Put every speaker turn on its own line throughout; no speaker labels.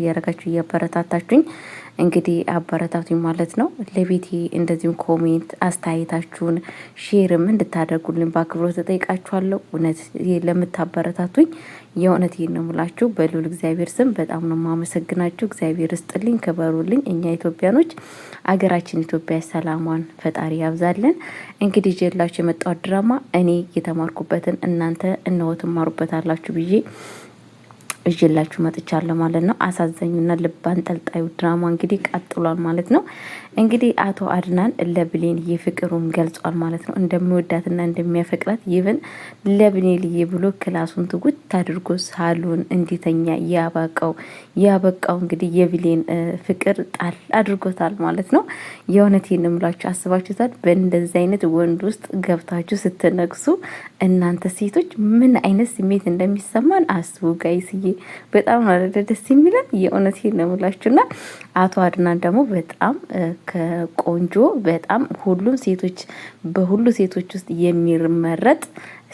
ያረጋችሁ እያበረታታችሁኝ እንግዲህ አበረታቱኝ ማለት ነው። ለቤቴ እንደዚሁም ኮሜንት አስተያየታችሁን ሼርም እንድታደርጉልኝ በአክብሮት ተጠይቃችኋለሁ። እውነት ለምታበረታቱኝ የእውነት ነው የምላችሁ በልዑል እግዚአብሔር ስም በጣም ነው የማመሰግናችሁ። እግዚአብሔር ይስጥልኝ፣ ክበሩልኝ። እኛ ኢትዮጵያኖች አገራችን ኢትዮጵያ ሰላሟን ፈጣሪ ያብዛልን። እንግዲህ ጀላችሁ የመጣው ድራማ እኔ የተማርኩበትን እናንተ እነሆ ትማሩበታላችሁ ብዬ እጅላችሁ መጥቻለሁ ማለት ነው። አሳዛኙና ልብ አንጠልጣዩ ድራማ እንግዲህ ቀጥሏል ማለት ነው። እንግዲህ አቶ አድናን ለብሌን የፍቅሩን ገልጿል ማለት ነው። እንደሚወዳትና እንደሚያፈቅራት ይብን ለብሌን ብሎ ክላሱን ትጉት አድርጎ ሳሎን እንዲተኛ ያበቃው እንግዲህ የብሌን ፍቅር ጣል አድርጎታል ማለት ነው። የእውነቴን እምላችሁ አስባችሁታል? በእንደዚህ አይነት ወንድ ውስጥ ገብታችሁ ስትነግሱ እናንተ ሴቶች ምን አይነት ስሜት እንደሚሰማን አስቡ ጋይስዬ። በጣም ደስ የሚለን የእውነቴን ነው የምላችሁና አቶ አድናን ደግሞ በጣም ከቆንጆ በጣም ሁሉም ሴቶች በሁሉ ሴቶች ውስጥ የሚመረጥ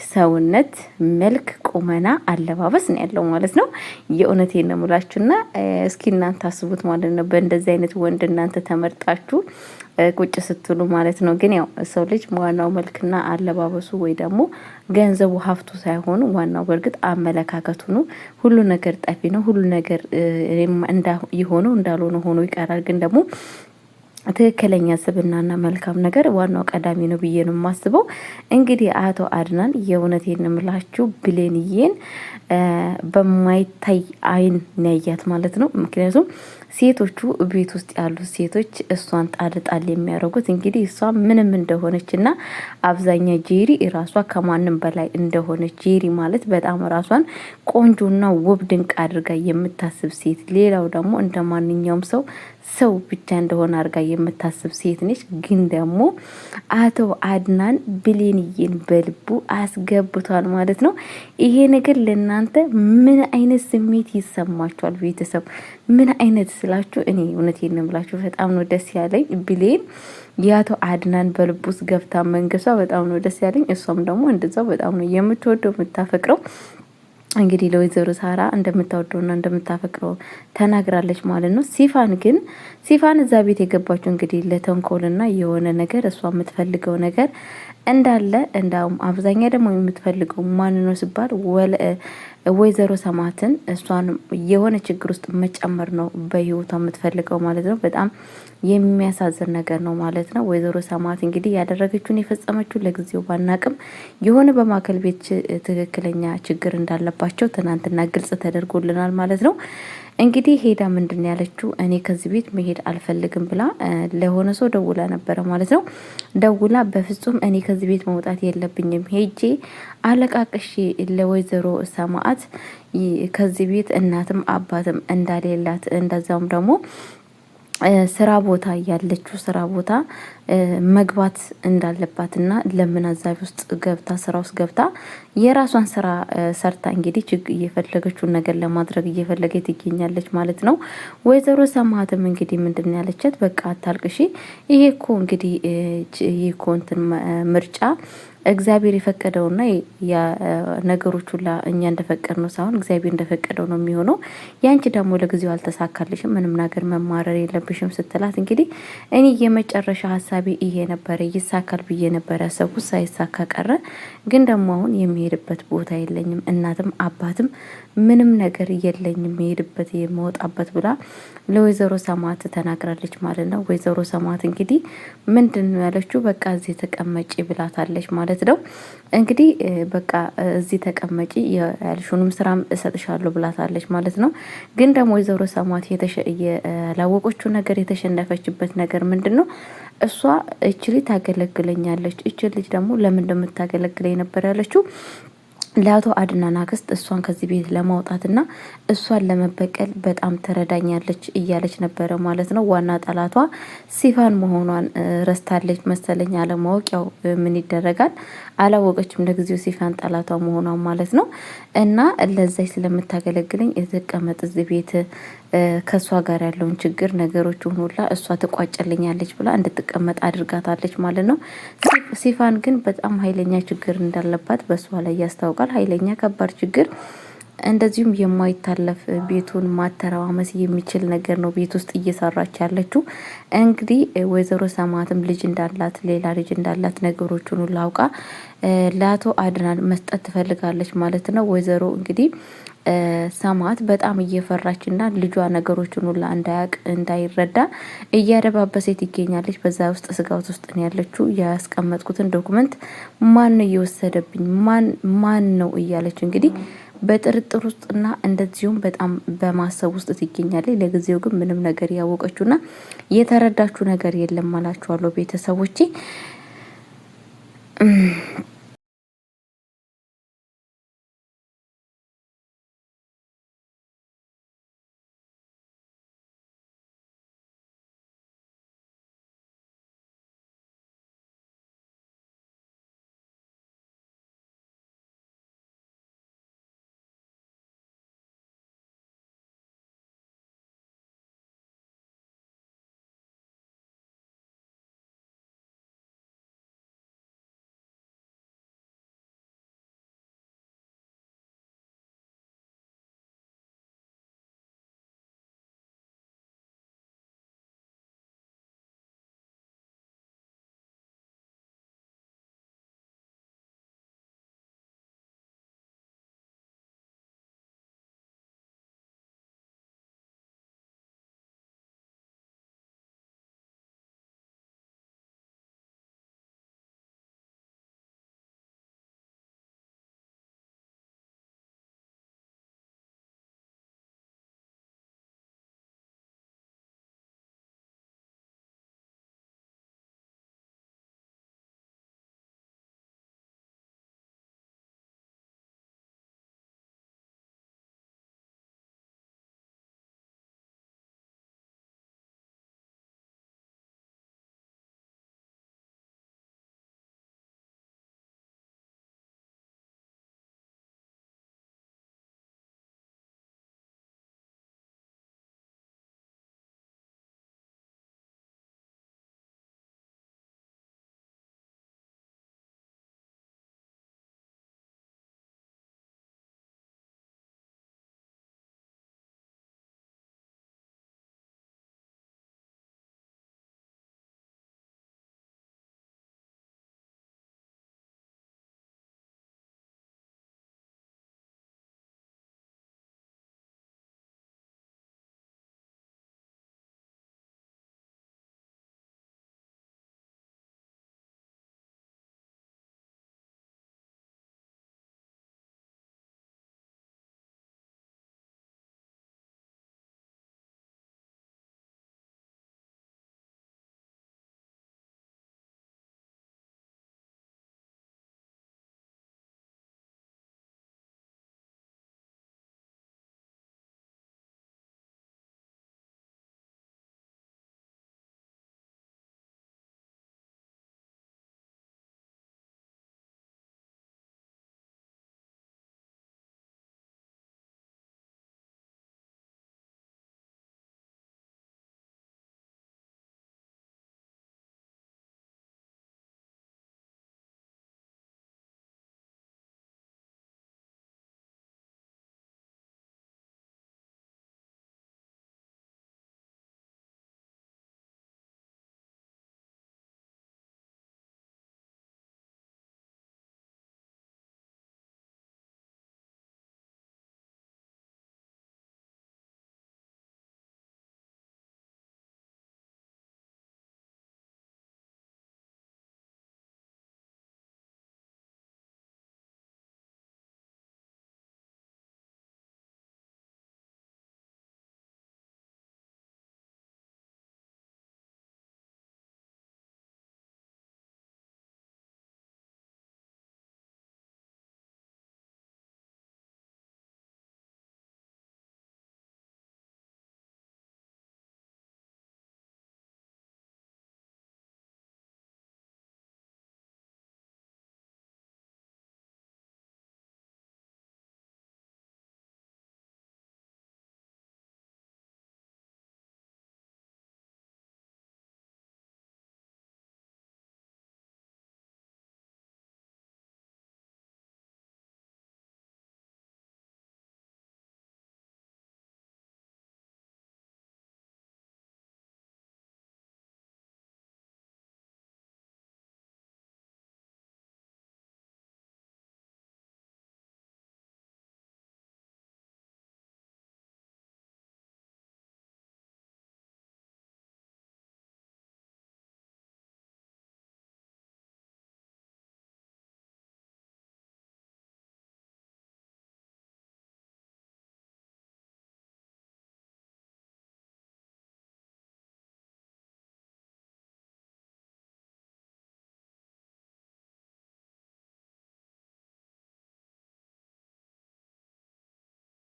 ሰውነት፣ መልክ፣ ቁመና፣ አለባበስ ነው ያለው ማለት ነው። የእውነቴን ነው የምላችሁና እስኪ እናንተ አስቡት ማለት ነው። በእንደዚህ አይነት ወንድ እናንተ ተመርጣችሁ ቁጭ ስትሉ ማለት ነው። ግን ያው ሰው ልጅ ዋናው መልክና አለባበሱ ወይ ደግሞ ገንዘቡ ሀብቱ ሳይሆን ዋናው በእርግጥ አመለካከቱ ነው። ሁሉ ነገር ጠፊ ነው። ሁሉ ነገር የሆነው እንዳልሆነ ሆኖ ይቀራል። ግን ደግሞ ትክክለኛ ስብናና መልካም ነገር ዋናው ቀዳሚ ነው ብዬ ነው የማስበው። እንግዲህ አቶ አድናን የእውነቴን እምላችሁ ብሌንዬን በማይታይ አይን ነያት ማለት ነው። ምክንያቱም ሴቶቹ ቤት ውስጥ ያሉት ሴቶች እሷን ጣል የሚያደርጉት እንግዲህ እሷ ምንም እንደሆነች እና አብዛኛ ጄሪ ራሷ ከማንም በላይ እንደሆነች ጄሪ ማለት በጣም ራሷን ቆንጆና ውብ ድንቅ አድርጋ የምታስብ ሴት፣ ሌላው ደግሞ እንደ ማንኛውም ሰው ብቻ እንደሆነ አድርጋ የምታስብ ሴት ነች። ግን ደግሞ አቶ አድናን ብሌንዬን በልቡ አስገብቷል ማለት ነው። ይሄ ነገር ለእናንተ ምን አይነት ስሜት ይሰማችኋል? ቤተሰብ ምን አይነት ስላችሁ እኔ እውነቴን ነው የምላችሁ በጣም ነው ደስ ያለኝ። ብሌን የአቶ አድናን በልቡ ውስጥ ገብታ መንገሷ በጣም ነው ደስ ያለኝ። እሷም ደግሞ እንደዛው በጣም ነው የምትወደው የምታፈቅረው። እንግዲህ ለወይዘሮ ሳራ እንደምታወደውና እንደምታፈቅረው ተናግራለች ማለት ነው። ሲፋን እዛ ቤት የገባችው እንግዲህ ለተንኮልና የሆነ ነገር እሷ የምትፈልገው ነገር እንዳለ እንዳውም አብዛኛ ደግሞ የምትፈልገው ማን ነው ሲባል ወይዘሮ ሰማትን እሷን የሆነ ችግር ውስጥ መጨመር ነው በህይወቷ የምትፈልገው ማለት ነው። በጣም የሚያሳዝን ነገር ነው ማለት ነው። ወይዘሮ ሰማት እንግዲህ ያደረገችውን የፈጸመችው ለጊዜው ባናቅም የሆነ በማዕከል ቤት ትክክለኛ ችግር እንዳለባቸው ትናንትና ግልጽ ተደርጎልናል ማለት ነው። እንግዲህ ሄዳ ምንድን ያለችው እኔ ከዚህ ቤት መሄድ አልፈልግም ብላ ለሆነ ሰው ደውላ ነበረ ማለት ነው። ደውላ በፍጹም እኔ ከዚህ ቤት መውጣት የለብኝም ሄጄ አለቃቅሼ ለወይዘሮ ሰማዕት ከዚህ ቤት እናትም አባትም እንዳሌላት እንደዛውም ደግሞ ስራ ቦታ ያለችው ስራ ቦታ መግባት እንዳለባትና ለምን አዛቢ ውስጥ ገብታ ስራ ውስጥ ገብታ የራሷን ስራ ሰርታ እንግዲህ እየፈለገችውን ነገር ለማድረግ እየፈለገች ትገኛለች ማለት ነው። ወይዘሮ ሰማዕትም እንግዲህ ምንድን ያለቻት በቃ አታልቅሺ፣ ይሄ እኮ እንግዲህ ይሄ እኮ እንትን ምርጫ እግዚአብሔር የፈቀደውና ነገሮች ሁላ እኛ እንደፈቀድ ነው ሳይሆን እግዚአብሔር እንደፈቀደው ነው የሚሆነው። ያንቺ ደግሞ ለጊዜው አልተሳካልሽም፣ ምንም ነገር መማረር የለብሽም ስትላት እንግዲህ እኔ የመጨረሻ ሀሳቤ ይሄ ነበረ፣ ይሳካል ብዬ ነበረ ያሰብኩት፣ ሳይሳካ ቀረ። ግን ደግሞ አሁን የሚሄድበት ቦታ የለኝም፣ እናትም አባትም ምንም ነገር የለኝም የሄድበት የመወጣበት ብላ ለወይዘሮ ሰማዕት ተናግራለች ማለት ነው። ወይዘሮ ሰማዕት እንግዲህ ምንድን ነው ያለችው? በቃ እዚህ ተቀመጪ ብላታለች ማለት ነው። እንግዲህ በቃ እዚህ ተቀመጪ ያልሽውንም ስራም እሰጥሻለሁ ብላታለች ማለት ነው። ግን ደግሞ ወይዘሮ ሰማዕት ያላወቀችው ነገር የተሸነፈችበት ነገር ምንድን ነው? እሷ እች ልጅ ታገለግለኛለች፣ እች ልጅ ደግሞ ለምን እንደምታገለግለኝ ነበር ያለችው ለአቶ አድናን አክስት እሷን ከዚህ ቤት ለማውጣትና እሷን ለመበቀል በጣም ትረዳኛለች እያለች ነበረ ማለት ነው። ዋና ጠላቷ ሲፋን መሆኗን ረስታለች መሰለኝ፣ አለማወቅ ያው ምን ይደረጋል፣ አላወቀችም ለጊዜው ሲፋን ጠላቷ መሆኗን ማለት ነው። እና ለዛች ስለምታገለግለኝ የተቀመጥ እዚህ ቤት ከእሷ ጋር ያለውን ችግር ነገሮችን ሁላ እሷ ትቋጨልኛለች ብላ እንድትቀመጥ አድርጋታለች ማለት ነው። ሲፋን ግን በጣም ኃይለኛ ችግር እንዳለባት በእሷ ላይ ያስታውቃል። ኃይለኛ ከባድ ችግር እንደዚሁም የማይታለፍ ቤቱን ማተራማመስ የሚችል ነገር ነው ቤት ውስጥ እየሰራች ያለችው። እንግዲህ ወይዘሮ ሰማዕትም ልጅ እንዳላት ሌላ ልጅ እንዳላት ነገሮችን ሁሉ አውቃ ለአቶ አድናን መስጠት ትፈልጋለች ማለት ነው። ወይዘሮ እንግዲህ ሰማዕት በጣም እየፈራችና ልጇ ነገሮችን ሁላ እንዳያቅ እንዳይረዳ እያደባበሴት ይገኛለች። በዛ ውስጥ ስጋት ውስጥ ነው ያለችው። ያስቀመጥኩትን ዶክመንት ማን ነው እየወሰደብኝ ማን ነው እያለች እንግዲህ በጥርጥር ውስጥና እንደዚሁም በጣም በማሰብ ውስጥ ትገኛለች። ለጊዜው ግን ምንም ነገር ያወቀችውና የተረዳችው ነገር የለም አላችኋለሁ ቤተሰቦቼ።